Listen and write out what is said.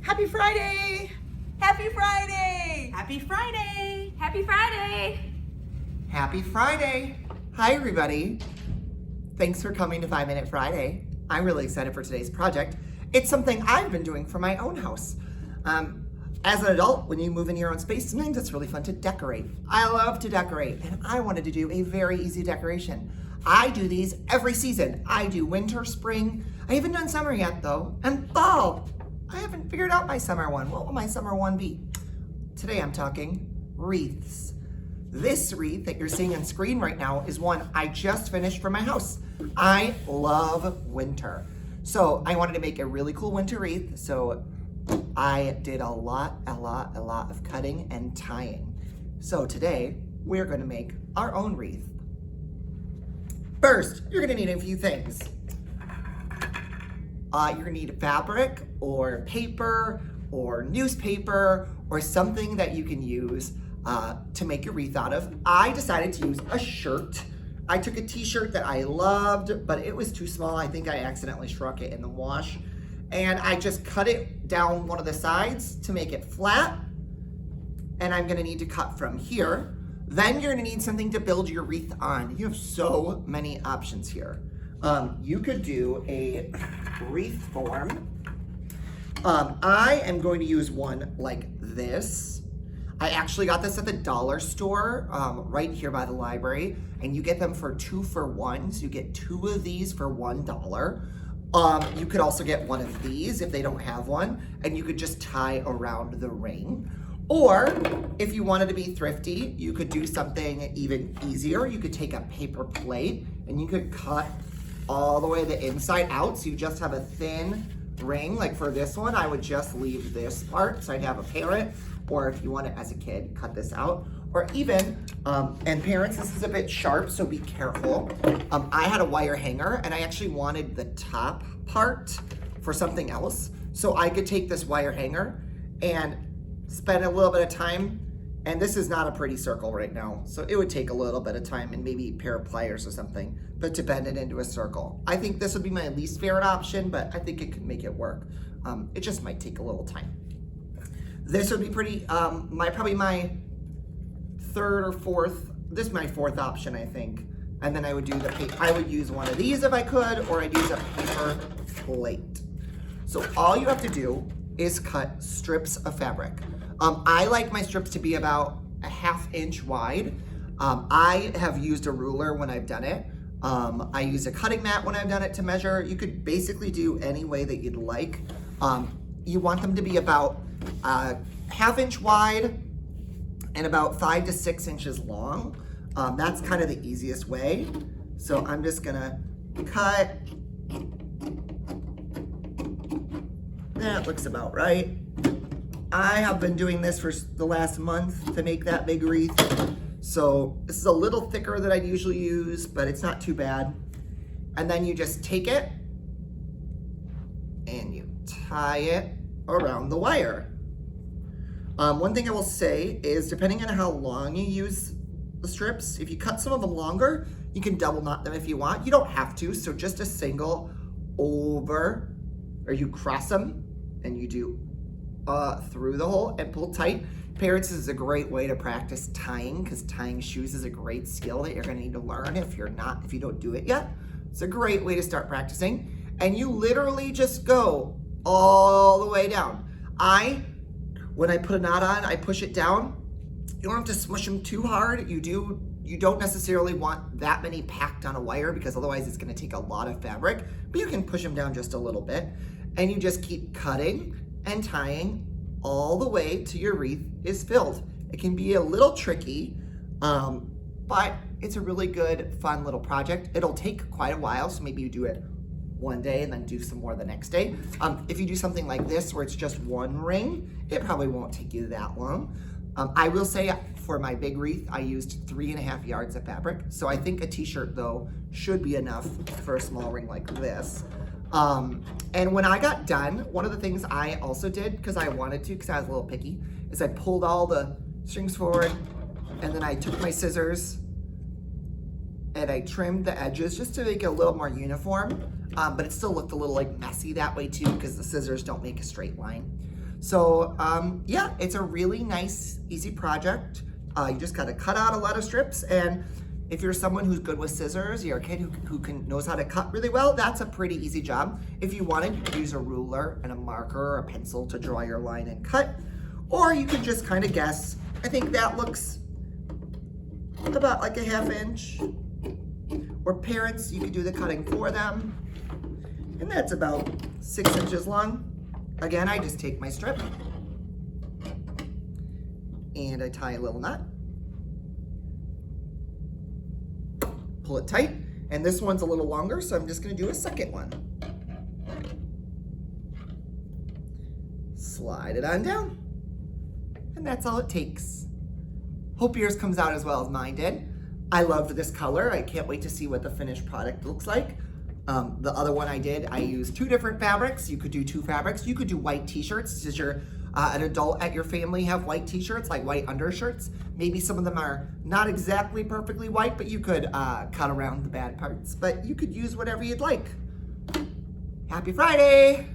Happy Friday! Happy Friday! Happy Friday! Happy Friday! Happy Friday! Hi everybody! Thanks for coming to 5 Minute Friday. I'm really excited for today's project. It's something I've been doing for my own house. As an adult, when you move in your own space, sometimes it's really fun to decorate. I love to decorate, and I wanted to do a very easy decoration. I do these every season. I do winter, spring. I haven't done summer yet though, and fall. I haven't figured out my summer one. What will my summer one be? Today I'm talking wreaths. This wreath that you're seeing on screen right now is one I just finished for my house. I love winter. So I wanted to make a really cool winter wreath. So I did a lot of cutting and tying. So today we're gonna make our own wreath. First, you're gonna need a few things. You're gonna need fabric or paper or newspaper or something that you can use to make your wreath out of. I decided to use a shirt. I took a t-shirt that I loved, but it was too small. I think I accidentally shrunk it in the wash. And I just cut it down one of the sides to make it flat. And I'm gonna need to cut from here. Then you're gonna need something to build your wreath on. You have so many options here. You could do a wreath form. I am going to use one like this. I actually got this at the dollar store right here by the library, and you get them for 2 for 1. So you get 2 of these for $1. You could also get one of these if they don't have one, and you could just tie around the ring. Or if you wanted to be thrifty, you could do something even easier. You could take a paper plate and you could cut all the way the inside out, so you just have a thin ring. Like for this one, I would just leave this part, so I'd have a parrot, or if you want it as a kid, cut this out. Or even, and parents, this is a bit sharp, so be careful. I had a wire hanger, and I actually wanted the top part for something else. So I could take this wire hanger and spend a little bit of time, and this is not a pretty circle right now, so it would take a little bit of time and maybe a pair of pliers or something, but to bend it into a circle. I think this would be my least favorite option, but I think it could make it work. It just might take a little time. This would be pretty, probably my third or fourth, this is my fourth option, I think. And then I would do I would use one of these if I could, or I'd use a paper plate. So all you have to do is cut strips of fabric. I like my strips to be about a 1/2 inch wide. I have used a ruler when I've done it. I use a cutting mat when I've done it to measure. You could basically do any way that you'd like. You want them to be about 1/2 inch wide and about 5 to 6 inches long. That's kind of the easiest way. So I'm just gonna cut. That looks about right. I have been doing this for the last month to make that big wreath. So this is a little thicker than I'd usually use, but it's not too bad. And then you just take it and you tie it around the wire. One thing I will say is, depending on how long you use the strips, if you cut some of them longer, you can double knot them if you want. You don't have to, so just a single over, or you cross them and you do through the hole and pull tight. Parents, this is a great way to practice tying, because tying shoes is a great skill that you're gonna need to learn if you don't do it yet. It's a great way to start practicing. And you literally just go all the way down. When I put a knot on, I push it down. You don't have to smush them too hard. You don't necessarily want that many packed on a wire, because otherwise it's gonna take a lot of fabric, but you can push them down just a little bit. And you just keep cutting and tying all the way till your wreath is filled. It can be a little tricky, but it's a really good, fun little project. It'll take quite a while, so maybe you do it one day and then do some more the next day. If you do something like this where it's just one ring, it probably won't take you that long. I will say for my big wreath, I used 3.5 yards of fabric. So I think a t-shirt though should be enough for a small ring like this. And when I got done, one of the things I also did, because I wanted to, because I was a little picky, is I pulled all the strings forward, and then I took my scissors and I trimmed the edges just to make it a little more uniform, but it still looked a little like messy that way too, because the scissors don't make a straight line. So yeah, it's a really nice, easy project. You just gotta cut out a lot of strips, and if you're someone who's good with scissors, you're a kid who knows how to cut really well, that's a pretty easy job. If you wanted, you could use a ruler and a marker or a pencil to draw your line and cut, or you could just kind of guess. I think that looks about like a 1/2 inch. Or parents, you could do the cutting for them. And that's about 6 inches long. Again, I just take my strip and I tie a little knot. Pull it tight, and this one's a little longer, so I'm just gonna do a second one. Slide it on down, and that's all it takes. Hope yours comes out as well as mine did. I loved this color. I can't wait to see what the finished product looks like. The other one I did, I used 2 different fabrics. You could do 2 fabrics. You could do white t-shirts. Does your an adult at your family have white t-shirts, like white undershirts? Maybe some of them are not exactly perfectly white, but you could cut around the bad parts. But you could use whatever you'd like. Happy Friday!